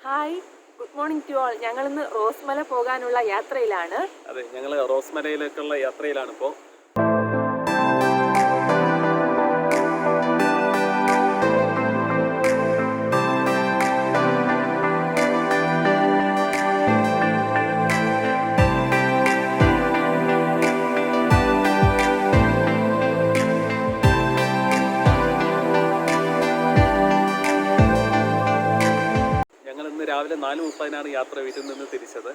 Hi, good morning to all. ഞങ്ങളിന്ന് റോസ്മല പോകാനുള്ള യാത്രയിലാണ്. അതെ, ഞങ്ങൾ റോസ്മലയിലേക്കുള്ള യാത്രയിലാണ് ഇപ്പോൾ. ഞങ്ങളിന്ന് രാവിലെ 4:30 യാത്ര വീട്ടിൽ നിന്ന് തിരിച്ചത്.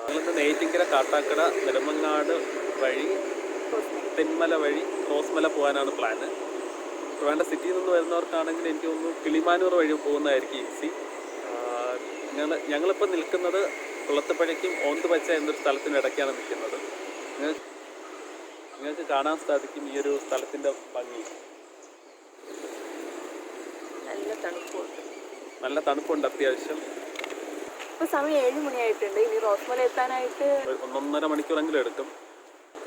ഞങ്ങളിന്ന് നെയ്റ്റിങ്കര, കാട്ടാക്കട, നെടുമങ്ങാട് വഴി തെന്മല വഴി റോസ്മല പോകാനാണ് പ്ലാന്. വേണ്ട സിറ്റിയിൽ നിന്ന് വരുന്നവർക്കാണെങ്കിൽ എനിക്ക് തോന്നുന്നു കിളിമാനൂർ വഴി പോകുന്നതായിരിക്കും ഈസി. ഞങ്ങളിപ്പോൾ നിൽക്കുന്നത് കുളത്തുപുഴയ്ക്കും ഓന്തുപച്ച എന്നൊരു സ്ഥലത്തിനിടയ്ക്കാണ് നിൽക്കുന്നത്. നിങ്ങൾക്ക് കാണാൻ സാധിക്കും ഈ ഒരു സ്ഥലത്തിൻ്റെ ഭംഗി. നല്ല തണുപ്പുണ്ട് അത്യാവശ്യം. ഇപ്പോൾ സമയം 7 മണിയായിട്ടുണ്ട്. ഇനി റോസ്മല എത്താനായിട്ട് 1.5 മണിക്കൂറെങ്കിലും എടുക്കും.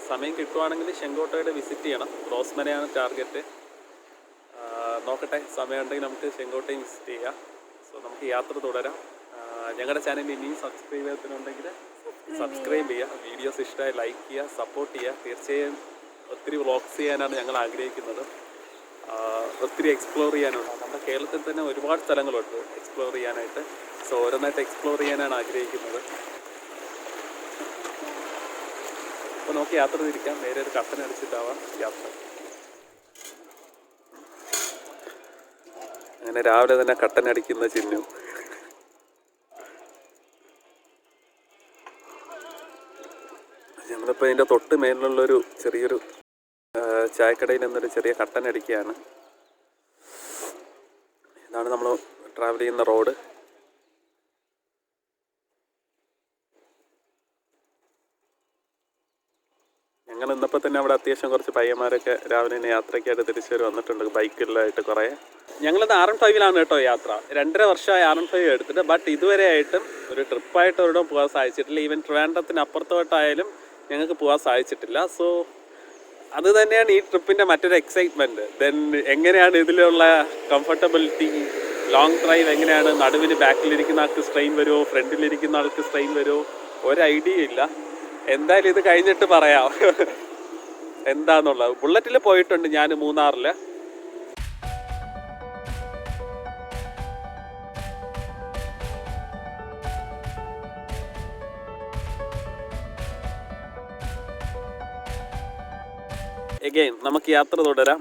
സമയം കിട്ടുവാണെങ്കിൽ ചെങ്കോട്ടയുടെ വിസിറ്റ് ചെയ്യണം. റോസ്മലയാണ് ടാർഗറ്റ്. നോക്കട്ടെ, സമയമുണ്ടെങ്കിൽ നമുക്ക് ചെങ്കോട്ടയും വിസിറ്റ് ചെയ്യാം. സോ നമുക്ക് യാത്ര തുടരാം. ഞങ്ങളുടെ ചാനൽ ഇനിയും സബ്സ്ക്രൈബ് ചെയ്യാത്തിനുണ്ടെങ്കിൽ സബ്സ്ക്രൈബ് ചെയ്യുക. വീഡിയോസ് ഇഷ്ടമായി ലൈക്ക് ചെയ്യുക, സപ്പോർട്ട് ചെയ്യുക. തീർച്ചയായും ഒത്തിരി വ്ളോഗ്സ് ചെയ്യാനാണ് ഞങ്ങൾ ആഗ്രഹിക്കുന്നത്. ഒത്തിരി എക്സ്പ്ലോർ ചെയ്യാനുണ്ട്. നമ്മുടെ കേരളത്തിൽ തന്നെ ഒരുപാട് സ്ഥലങ്ങളുണ്ട് എക്സ്പ്ലോർ ചെയ്യാനായിട്ട്. സോ ഓരോന്നായിട്ട് എക്സ്പ്ലോർ ചെയ്യാനാണ് ആഗ്രഹിക്കുന്നത്. അപ്പോൾ നോക്കി യാത്ര തിരിക്കാം. നേരെ ഒരു കട്ടനടിച്ചിട്ടാവാം യാത്ര. അങ്ങനെ രാവിലെ തന്നെ കട്ടനടിക്കുന്ന ചിഹ്നം. ഞങ്ങളിപ്പോൾ ഇതിൻ്റെ തൊട്ട് മേലിലുള്ളൊരു ചെറിയൊരു ചായക്കടയിൽ നിന്നൊരു ചെറിയ കട്ടനടിക്കുകയാണ്. ഇതാണ് നമ്മൾ ട്രാവൽ ചെയ്യുന്ന റോഡ്. ഞങ്ങൾ ഇന്നപ്പോൾ തന്നെ അവിടെ അത്യാവശ്യം കുറച്ച് പയ്യന്മാരൊക്കെ രാവിലെ തന്നെ യാത്രയ്ക്കായിട്ട് തിരിച്ചു വന്നിട്ടുണ്ട്, ബൈക്കിലായിട്ട് കുറേ. ഞങ്ങളിത് R15 കേട്ടോ യാത്ര. 2.5 വർഷമായി R15 എടുത്തിട്ട്. ബട്ട് ഇതുവരെ ആയിട്ടും ഒരു ട്രിപ്പായിട്ട് ഒരിടം പോകാൻ സാധിച്ചിട്ടില്ല. ഈവൻ ട്രിവാൻഡ്രത്തിന് അപ്പുറത്തോട്ടായാലും ഞങ്ങൾക്ക് പോകാൻ സാധിച്ചിട്ടില്ല. സോ അത് തന്നെയാണ് ഈ ട്രിപ്പിൻ്റെ മറ്റൊരു എക്സൈറ്റ്മെൻറ്റ്. ദെൻ എങ്ങനെയാണ് ഇതിലുള്ള കംഫർട്ടബിലിറ്റി, ലോങ് ഡ്രൈവ് എങ്ങനെയാണ്, നടുവിന് ബാക്കിലിരിക്കുന്ന ആൾക്ക് സ്ട്രെയിൻ വരുമോ, ഫ്രണ്ടിലിരിക്കുന്ന ആൾക്ക് സ്ട്രെയിൻ വരുമോ, ഒരു ഐഡിയ ഇല്ല. എന്തായാലും ഇത് കഴിഞ്ഞിട്ട് പറയാം എന്താന്നുള്ളത്. ബുള്ളറ്റിൽ പോയിട്ടുണ്ട് ഞാൻ മൂന്നാറിൽ. എഗെയിൻ നമുക്ക് യാത്ര തുടരാം.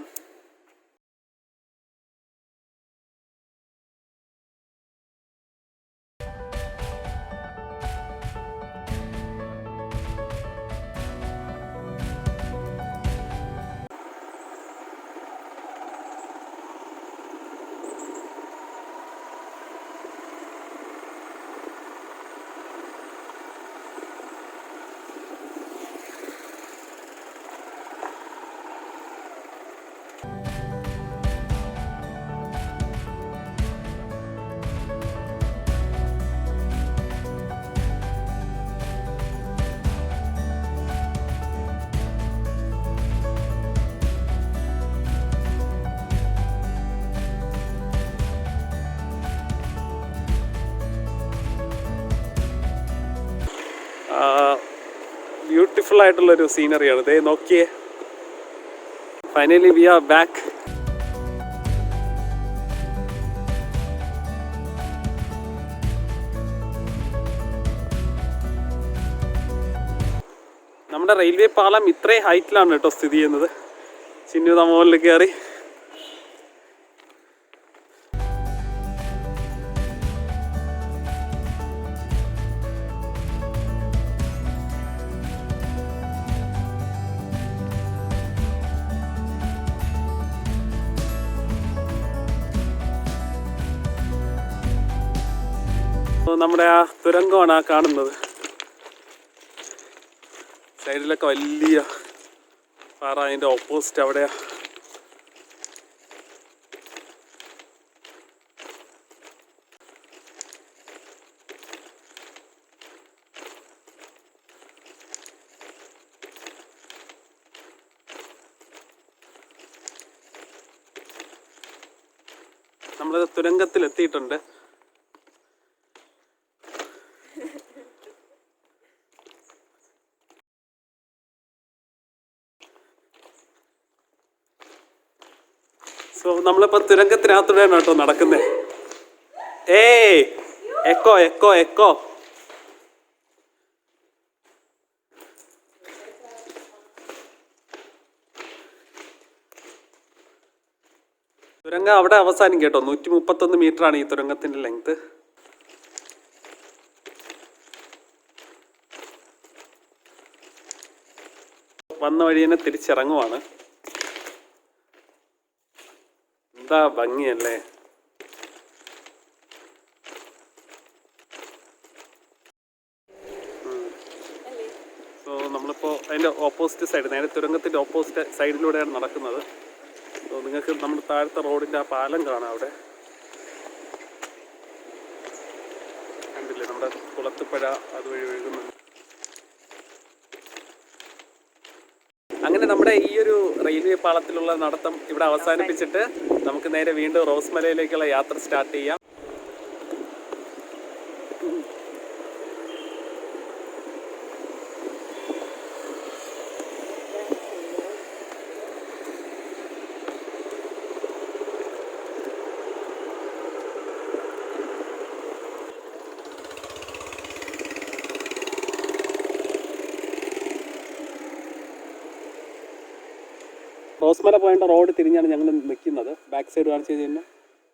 ബ്യൂട്ടിഫുൾ ആയിട്ടുള്ളൊരു സീനറിയാണ്. ദേ നോക്കിയേ, ഫൈനലി വി ആർ ബാക്ക്. നമ്മുടെ റെയിൽവേ പാളം ഇത്രയും ഹൈറ്റിലാണ് കേട്ടോ സ്ഥിതി ചെയ്യുന്നത്. ചിന്നു മുകളിൽ കയറി. നമ്മുടെ ആ തുരങ്കമാണ് ആ കാണുന്നത്. സൈഡിലൊക്കെ വലിയ പാറ, അതിൻ്റെ ഓപ്പോസിറ്റ് അവിടെയാ. നമ്മൾ തുരങ്കത്തിൽ എത്തിയിട്ടുണ്ട്. സോ നമ്മളിപ്പോൾ തുരങ്കത്തിനകത്തൂടെയാണ് കേട്ടോ നടക്കുന്നത്. ഏയ് എക്കോ എക്കോ എക്കോ. തുരങ്കം അവിടെ അവസാനിക്കും കേട്ടോ. 131 മീറ്ററാണ് ഈ തുരങ്കത്തിന്റെ ലെങ്ത്. വന്ന വഴി തന്നെ തിരിച്ചിറങ്ങുവാണ്. എന്താ ഭംഗിയല്ലേ. സോ നമ്മളിപ്പോൾ അതിൻ്റെ ഓപ്പോസിറ്റ് സൈഡ്, നേരെ തുരങ്കത്തിൻ്റെ ഓപ്പോസിറ്റ് സൈഡിലൂടെയാണ് നടക്കുന്നത്. സോ നിങ്ങൾക്ക് നമ്മുടെ താഴത്തെ റോഡിൻ്റെ ആ പാലം കാണാം. അവിടെ കണ്ടില്ലേ നമ്മുടെ കുളത്തുപ്പുഴ അതുവഴി ഒഴുകുന്നുണ്ട്. അങ്ങനെ നമ്മുടെ ഈ ഒരു റെയിൽവേ പാളത്തിലുള്ള നടത്തം ഇവിടെ അവസാനിപ്പിച്ചിട്ട് നമുക്ക് നേരെ വീണ്ടും റോസ്മലയിലേക്കുള്ള യാത്ര സ്റ്റാർട്ട് ചെയ്യാം. റോസ്മല പോയേണ്ട റോഡ് തിരിഞ്ഞാണ് ഞങ്ങൾ നിൽക്കുന്നത്. ബാക്ക് സൈഡ് കാണിച്ച് കഴിഞ്ഞാൽ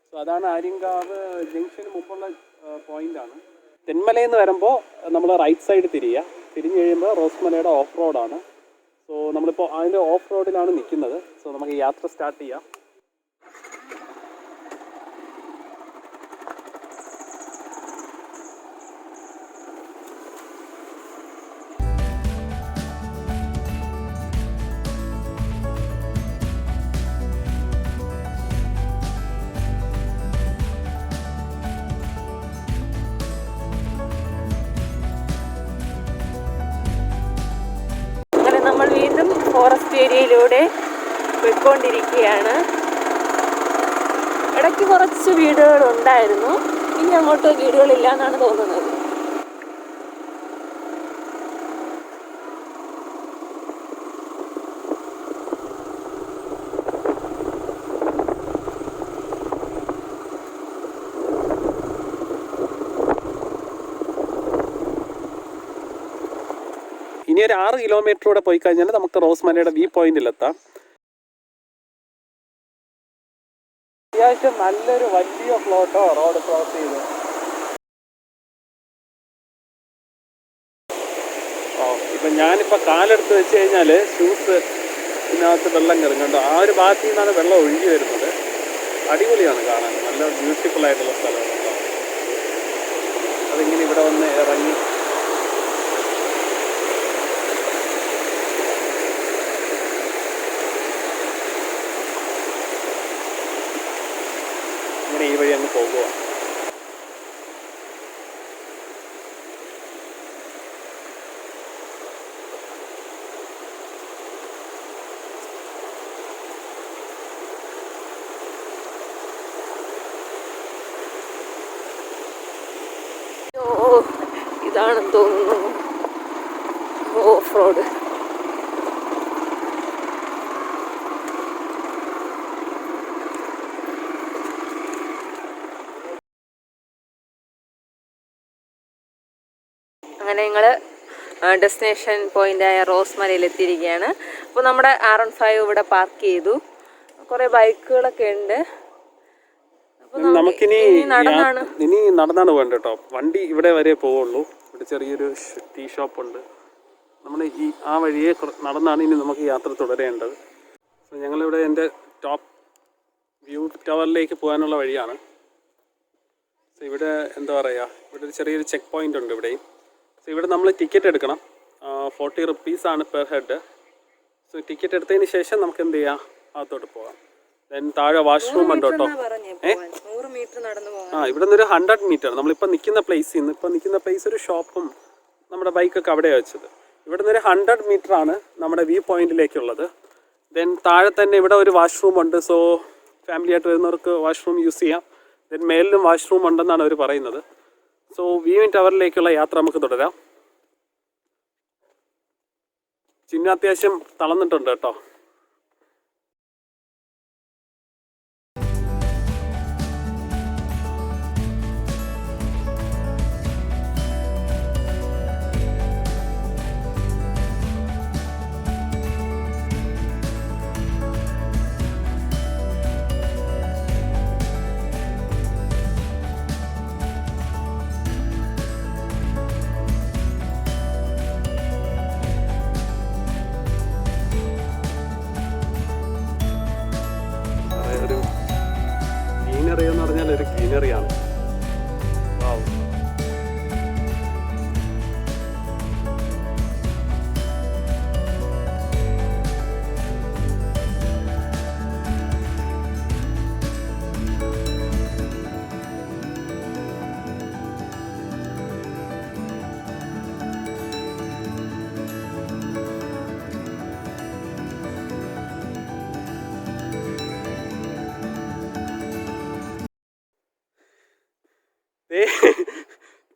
സോ അതാണ് ആര്യങ്കാവ് ജംഗ്ഷന് മുമ്പുള്ള പോയിൻ്റാണ്. തെന്മലയിൽ നിന്ന് വരുമ്പോൾ നമ്മൾ റൈറ്റ് സൈഡ് തിരിഞ്ഞ് കഴിയുമ്പോൾ റോസ്മലയുടെ ഓഫ് റോഡാണ്. സോ നമ്മളിപ്പോൾ അതിൻ്റെ ഓഫ് റോഡിലാണ് നിൽക്കുന്നത്. സോ നമുക്ക് യാത്ര സ്റ്റാർട്ട് ചെയ്യാം. നമ്മൾ വീണ്ടും ഫോറസ്റ്റ് ഏരിയയിലൂടെ പോയിക്കൊണ്ടിരിക്കുകയാണ്. ഇടയ്ക്ക് കുറച്ച് വീടുകൾ ഉണ്ടായിരുന്നു, ഇനി അങ്ങോട്ട് വീടുകളില്ല എന്നാണ് തോന്നുന്നത്. ഇനി ഒരു 6 കിലോമീറ്ററൂടെ പോയി കഴിഞ്ഞാൽ നമുക്ക് റോസ്മലയുടെ വ്യൂ പോയിന്റിലെത്താം. അത്യാവശ്യം നല്ലൊരു വലിയ ഫ്ലോട്ടോ റോഡ് ക്രോസ് ചെയ്ത്. ഇപ്പം ഞാനിപ്പോൾ കാലെടുത്ത് വെച്ച് കഴിഞ്ഞാൽ ഷൂസ് ഇതിനകത്ത് വെള്ളം കയറും കണ്ടോ. ആ ഒരു ഭാഗത്തു നിന്നാണ് വെള്ളം ഒഴുകി വരുന്നത്. അടിപൊളിയാണ് കാണാൻ, നല്ല ബ്യൂട്ടിഫുൾ ആയിട്ടുള്ള സ്ഥലമാണ്. അതിങ്ങനെ ഇവിടെ വന്ന് ഇറങ്ങി ഈ വഴി അങ്ങ് പോകുക. ഇതാണെന്ന് തോന്നുന്നു ഓഫ് റോഡ്. അങ്ങനെ ഞങ്ങൾ ഡെസ്റ്റിനേഷൻ പോയിൻ്റായ റോസ്മലയിൽ എത്തിയിരിക്കുകയാണ്. അപ്പോൾ നമ്മുടെ R15 ഇവിടെ പാർക്ക് ചെയ്തു. കുറേ ബൈക്കുകളൊക്കെ ഉണ്ട്. നമുക്കിനി നടന്നാണ് വേണ്ട കേട്ടോ. വണ്ടി ഇവിടെ വരെ പോവുള്ളൂ. ഇവിടെ ചെറിയൊരു ടീ ഷോപ്പ് ഉണ്ട്. നമ്മൾ ആ വഴിയെ നടന്നാണ് ഇനി നമുക്ക് യാത്ര തുടരേണ്ടത്. സോ ഞങ്ങളിവിടെ എൻ്റെ ടോപ്പ് വ്യൂ ടവറിലേക്ക് പോകാനുള്ള വഴിയാണ്. സോ ഇവിടെ എന്താ പറയുക, ഇവിടെ ഒരു ചെറിയൊരു ചെക്ക് പോയിൻ്റ് ഉണ്ട് ഇവിടെയും. സോ ഇവിടെ നമ്മൾ ടിക്കറ്റ് എടുക്കണം. 40 റുപ്പീസാണ് പെർ ഹെഡ്. സോ ടിക്കറ്റ് എടുത്തതിന് ശേഷം നമുക്ക് എന്ത് ചെയ്യാം, അകത്തോട്ട് പോകാം. ദെൻ താഴെ വാഷ്റൂം ഉണ്ട് കേട്ടോ. ഇവിടെ നിന്ന് ഒരു 100 മീറ്റർ നമ്മളിപ്പോൾ നിൽക്കുന്ന പ്ലേസിൽ നിന്ന്. ഇപ്പോൾ നിൽക്കുന്ന പ്ലേസ് ഒരു ഷോപ്പും നമ്മുടെ ബൈക്കൊക്കെ അവിടെയാണ് വെച്ചത്. ഇവിടെ നിന്ന് ഒരു 100 മീറ്ററാണ് നമ്മുടെ വ്യൂ പോയിന്റിലേക്കുള്ളത്. ദെൻ താഴെ തന്നെ ഇവിടെ ഒരു വാഷ്റൂം ഉണ്ട്. സോ ഫാമിലി ആയിട്ട് വരുന്നവർക്ക് വാഷ്റൂം യൂസ് ചെയ്യാം. ദെൻ മേലിലും വാഷ്റൂം ഉണ്ടെന്നാണ് അവർ പറയുന്നത്. സോ വ്യൂ ടവറിലേക്കുള്ള യാത്ര നമുക്ക് തുടരാം. ചിന്ന അത്യാവശ്യം തളർന്നിട്ടുണ്ട് കേട്ടോ. സീനറിയാണ്. വാവ്.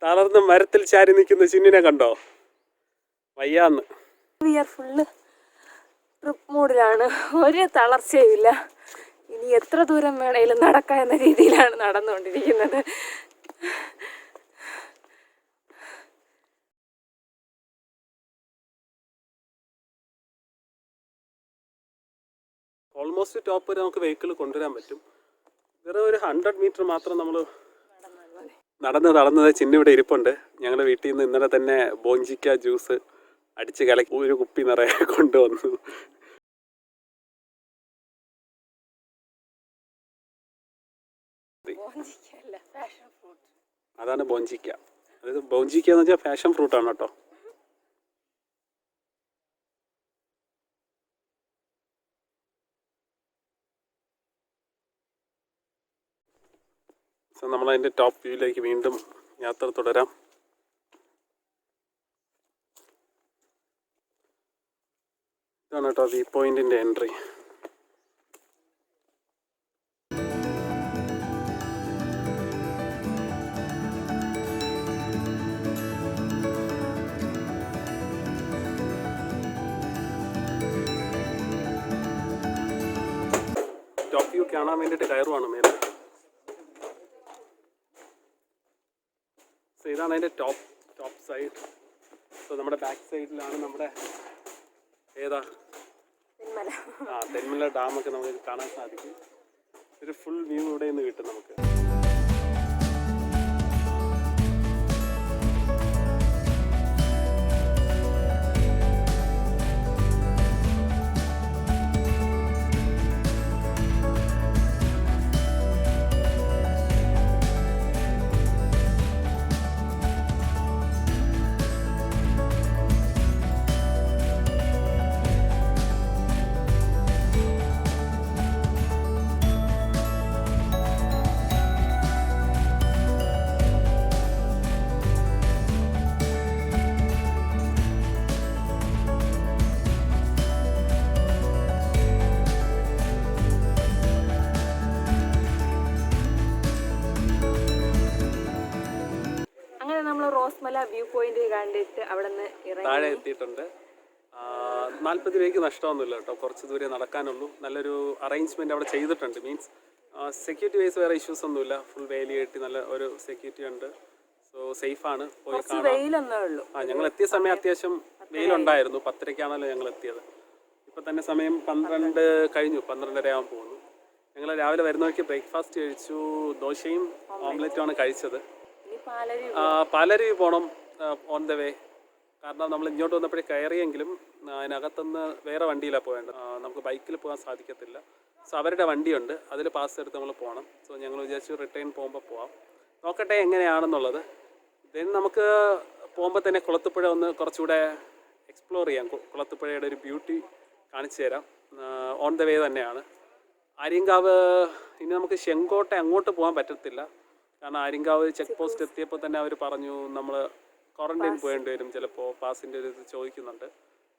തളർന്ന് മരത്തിൽ ചാരി നിൽക്കുന്ന ചിന്നിനെ കണ്ടോ? വയ്യാന്ന്. ഫുള്ള് ട്രിപ്പ് മൂഡിലാണ്, ഒരു തളർച്ചയുമില്ല. ഇനി എത്ര ദൂരം വേണേലും നടക്കാം എന്ന രീതിയിലാണ് നടന്നുകൊണ്ടിരിക്കുന്നത്. ഓൾമോസ്റ്റ് ടോപ്പ് വരെ നമുക്ക് വെഹിക്കിൾ കൊണ്ടുവരാൻ പറ്റും. വെറും ഒരു 100 മീറ്റർ മാത്രം നമ്മൾ നടന്നത്. ചിന്നിവിടെ ഇരിപ്പുണ്ട്. ഞങ്ങളുടെ വീട്ടിൽ നിന്ന് ഇന്നലെ തന്നെ ബോഞ്ചിക്ക ജ്യൂസ് അടിച്ച് കലക്കി ഒരു കുപ്പി നിറയെ കൊണ്ടുവന്നു. അതാണ് ബോഞ്ചിക്ക. അതായത് ബോഞ്ചിക്ക എന്ന് വെച്ചാൽ പാഷൻ ഫ്രൂട്ടാണ് കേട്ടോ. സോ നമ്മളതിൻ്റെ ടോപ്പ് വ്യൂയിലേക്ക് വീണ്ടും യാത്ര തുടരാം. ഇതാണ് കേട്ടോ വ്യൂ പോയിന്റിൻ്റെ എൻട്രി. ടോപ്പ് വ്യൂ കാണാൻ വേണ്ടിയിട്ട് കയറുവാണ് മേലെ. സോ ഇതാണ് അതിൻ്റെ ടോപ്പ് സൈഡ്. സോ നമ്മുടെ ബാക്ക് സൈഡിലാണ് നമ്മുടെ തെന്മല ഡാമൊക്കെ നമുക്ക് കാണാൻ സാധിക്കും. ഒരു ഫുൾ വ്യൂ ഇവിടെ നിന്ന് കിട്ടും നമുക്ക്. റോസ്മല വ്യൂ പോയിന്റ് കണ്ടിട്ട് അവിടെ നിന്ന് താഴെ എത്തിയിട്ടുണ്ട്. 40 രൂപയ്ക്ക് നഷ്ടമൊന്നുമില്ല കേട്ടോ. കുറച്ച് ദൂരെ നടക്കാനുള്ളൂ. നല്ലൊരു അറേഞ്ച്മെന്റ് അവിടെ ചെയ്തിട്ടുണ്ട്. മീൻസ് സെക്യൂരിറ്റി വൈസ് വേറെ ഇഷ്യൂസ് ഒന്നുമില്ല. ഫുൾ വേലി കെട്ടി നല്ല ഒരു സെക്യൂരിറ്റി ഉണ്ട്. സോ സേഫാണ്. പോയി കാണാം. ഞങ്ങൾ എത്തിയ സമയം അത്യാവശ്യം വെയിലുണ്ടായിരുന്നു. 10:30-ക്കാണല്ലോ ഞങ്ങൾ എത്തിയത്. ഇപ്പം തന്നെ സമയം 12 കഴിഞ്ഞു. 12:30 ആകാൻ പോകുന്നു. ഞങ്ങൾ രാവിലെ വരുന്നവർക്ക് ബ്രേക്ക്ഫാസ്റ്റ് കഴിച്ചു. ദോശയും ഓംലെറ്റുമാണ് കഴിച്ചത്. പാലരുവി പോകണം ഓൺ ദ വേ. കാരണം നമ്മൾ ഇങ്ങോട്ട് വന്നപ്പോഴേ കയറിയെങ്കിലും അതിനകത്തുനിന്ന് വേറെ വണ്ടിയിലാണ് പോകേണ്ടത്. നമുക്ക് ബൈക്കിൽ പോകാൻ സാധിക്കത്തില്ല. സോ അവരുടെ വണ്ടിയുണ്ട്, അതിൽ പാസ് എടുത്ത് നമ്മൾ പോകണം. സോ ഞങ്ങൾ വിചാരിച്ചു റിട്ടേൺ പോകുമ്പോൾ പോവാം. നോക്കട്ടെ എങ്ങനെയാണെന്നുള്ളത്. ദെൻ നമുക്ക് പോകുമ്പോൾ തന്നെ കുളത്തുപുഴ ഒന്ന് കുറച്ചുകൂടെ എക്സ്പ്ലോർ ചെയ്യാം. കുളത്തുപുഴയുടെ ഒരു ബ്യൂട്ടി കാണിച്ചു തരാം. ഓൺ ദ വേ തന്നെയാണ്. ആര്യങ്കാവ് ഇനി നമുക്ക് ചെങ്കോട്ട അങ്ങോട്ട് പോകാൻ പറ്റത്തില്ല. കാരണം ആര്യങ്കാവ് ചെക്ക് പോസ്റ്റ് എത്തിയപ്പോൾ തന്നെ അവർ പറഞ്ഞു നമ്മൾ ക്വാറന്റൈൻ പോകേണ്ടി വരും, ചിലപ്പോൾ പാസിൻ്റെ ഒരു ഇത് ചോദിക്കുന്നുണ്ട്.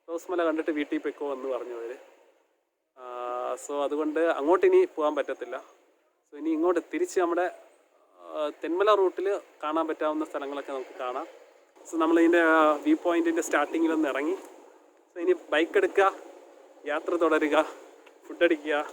റോസ്മല കണ്ടിട്ട് വീട്ടിൽ പൊയ്ക്കോ എന്ന് പറഞ്ഞു അവർ. സോ അതുകൊണ്ട് അങ്ങോട്ട് ഇനി പോകാൻ പറ്റത്തില്ല. സോ ഇനി ഇങ്ങോട്ട് തിരിച്ച് നമ്മുടെ തെന്മല റൂട്ടിൽ കാണാൻ പറ്റാവുന്ന സ്ഥലങ്ങളൊക്കെ നമുക്ക് കാണാം. സോ നമ്മളിതിൻ്റെ വ്യൂ പോയിൻറ്റിൻ്റെ സ്റ്റാർട്ടിങ്ങിലൊന്ന് ഇറങ്ങി. സോ ഇനി ബൈക്ക് എടുക്കുക, യാത്ര തുടരുക, ഫുഡടിക്കുക.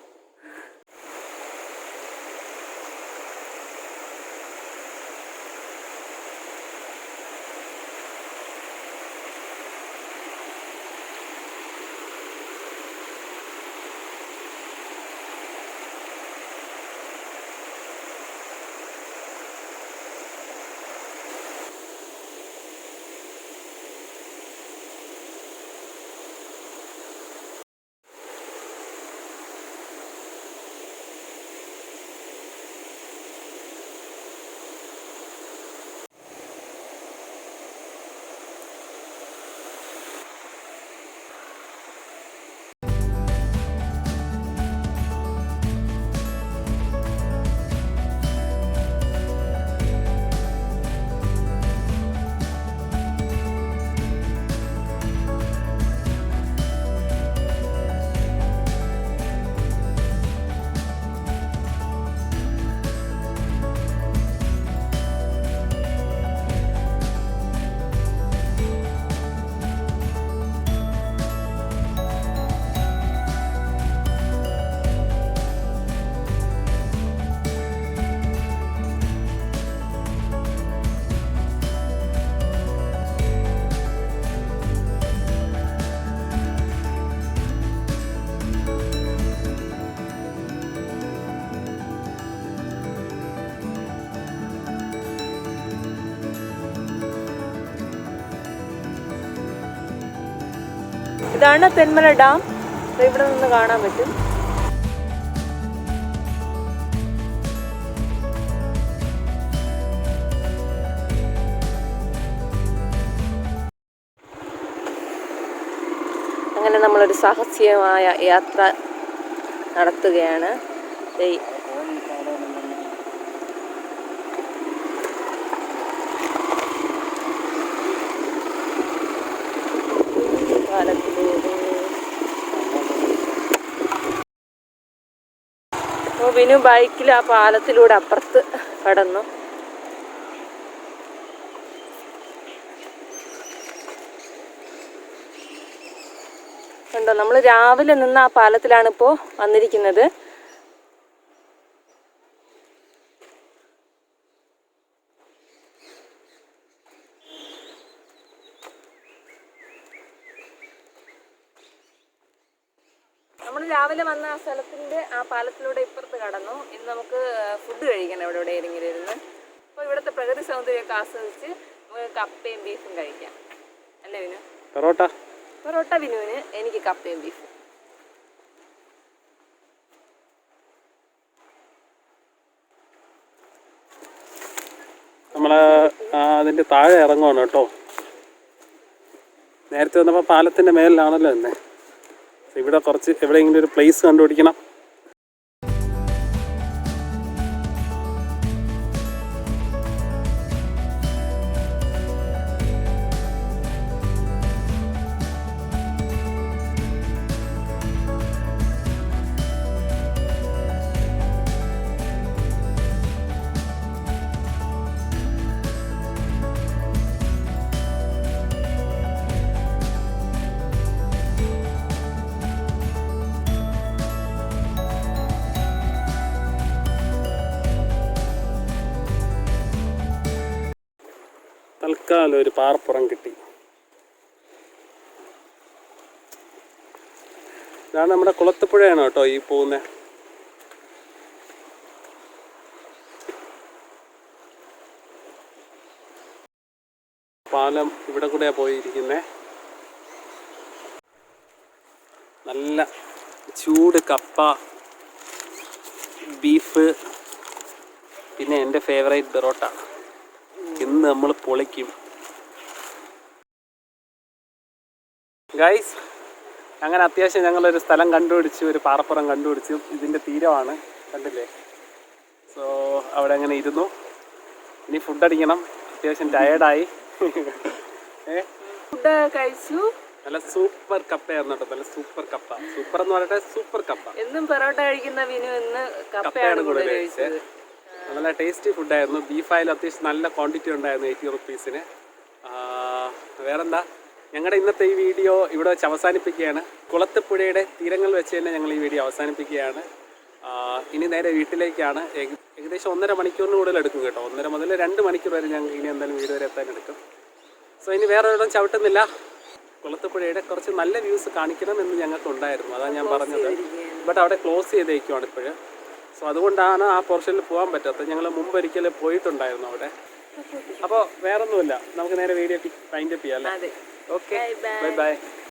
ഇതാണ് തെന്മല ഡാം. ഇവിടെ നിന്ന് കാണാൻ പറ്റും. അങ്ങനെ നമ്മളൊരു സാഹസികമായ യാത്ര നടത്തുകയാണ്. പാലത്തിലൂടെ വിനു ബൈക്കിൽ ആ പാലത്തിലൂടെ അപ്പുറത്ത് കടന്നു. കണ്ടോ, നമ്മൾ രാവിലെ നിന്ന് ആ പാലത്തിലാണ് ഇപ്പോൾ വന്നിരിക്കുന്നത്. നമ്മൾ രാവിലെ വന്ന ആ സ്ഥലത്തിൻ്റെ ആ പാലത്തിലൂടെ ഇപ്പുറത്ത് കടന്നു. ഇനി നമുക്ക് ഫുഡ് കഴിക്കണം ഇവിടെ എവിടെയെങ്കിലും ഇരുന്ന്. അപ്പോൾ ഇവിടുത്തെ പ്രകൃതി സൗന്ദര്യമൊക്കെ ആസ്വദിച്ച് നമുക്ക് കപ്പയും ബീഫും കഴിക്കാം. അല്ലേ വിനു? പൊറോട്ട വിനുവിന്, എനിക്ക് കപ്പയും ബീഫും. നമ്മൾ അതിൻ്റെ താഴെ ഇറങ്ങുവാണ് കേട്ടോ. നേരത്തെ വന്നപ്പോൾ പാലത്തിൻ്റെ മേലിലാണല്ലോ തന്നെ. ഇവിടെ കുറച്ച് എവിടെയെങ്കിലും ഒരു പ്ലേസ് കണ്ടുപിടിക്കണം. തൽക്കാലം ഒരു പാറപ്പുറം കിട്ടി. ഇതാണ് നമ്മുടെ കുളത്തുപുഴയാണ് കേട്ടോ ഈ പോകുന്നത്. പാലം ഇവിടെ കൂടെയാ പോയിരിക്കുന്നത്. നല്ല ചൂട് കപ്പ, ബീഫ്, പിന്നെ എൻ്റെ ഫേവറേറ്റ് പൊറോട്ട. ഇന്ന് നമ്മൾ പൊളിക്കും ഗൈസ്. അങ്ങനെ അത്യാവശ്യം ഞങ്ങളൊരു സ്ഥലം കണ്ടുപിടിച്ചു, ഒരു പാറപ്പുറം കണ്ടുപിടിച്ചു. ഇതിൻ്റെ തീരമാണ്, കണ്ടില്ലേ? സോ അവിടെ അങ്ങനെ ഇരുന്നു. ഇനി ഫുഡ് അടിക്കണം. അത്യാവശ്യം ടയേർഡായി. ഫുഡ് കഴിച്ചു. നല്ല സൂപ്പർ കപ്പയായിരുന്നു കേട്ടോ. നല്ല സൂപ്പർ കപ്പ. സൂപ്പർ എന്ന് പറയട്ടെ, സൂപ്പർ കപ്പ. എന്നും പൊറോട്ട കഴിക്കുന്ന വിനു ഇന്ന് കപ്പയാണ് കൂടുതൽ കഴിച്ചത്. നല്ല ടേസ്റ്റി ഫുഡായിരുന്നു. ബീഫായാലും അത്യാവശ്യം നല്ല ക്വാണ്ടിറ്റി ഉണ്ടായിരുന്നു, 80 റുപ്പീസിന്. വേറെന്താ, ഞങ്ങളുടെ ഇന്നത്തെ ഈ വീഡിയോ ഇവിടെ വെച്ച് അവസാനിപ്പിക്കുകയാണ്. കുളത്തുപുഴയുടെ തീരങ്ങൾ വെച്ച് തന്നെ ഞങ്ങൾ ഈ വീഡിയോ അവസാനിപ്പിക്കുകയാണ്. ഇനി നേരെ വീട്ടിലേക്കാണ്. ഏകദേശം 1.5 മണിക്കൂറിന് കൂടുതൽ എടുക്കും കേട്ടോ. 1.5 മുതൽ 2 മണിക്കൂർ വരെ ഞങ്ങൾക്ക് ഇനി എന്തായാലും വീട് വരെ എത്താൻ എടുക്കും. സോ ഇനി വേറെ ഒരിടം ചവിട്ടുന്നില്ല. കുളത്തുപുഴയുടെ കുറച്ച് നല്ല വ്യൂസ് കാണിക്കണം എന്ന് ഞങ്ങൾക്ക് ഉണ്ടായിരുന്നു, അതാണ് ഞാൻ പറഞ്ഞത്. ബട്ട് അവിടെ ക്ലോസ് ചെയ്തേക്കുവാണ് ഇപ്പോഴും. സോ അതുകൊണ്ടാണ് ആ പോർഷനിൽ പോകാൻ പറ്റാത്തത്. ഞങ്ങൾ മുമ്പൊരിക്കൽ പോയിട്ടുണ്ടായിരുന്നു അവിടെ. അപ്പോൾ വേറൊന്നുമില്ല, നമുക്ക് നേരെ വീഡിയോ വൈൻഡ് അപ്പ് ചെയ്യാം അല്ലേ? Okay, bye bye.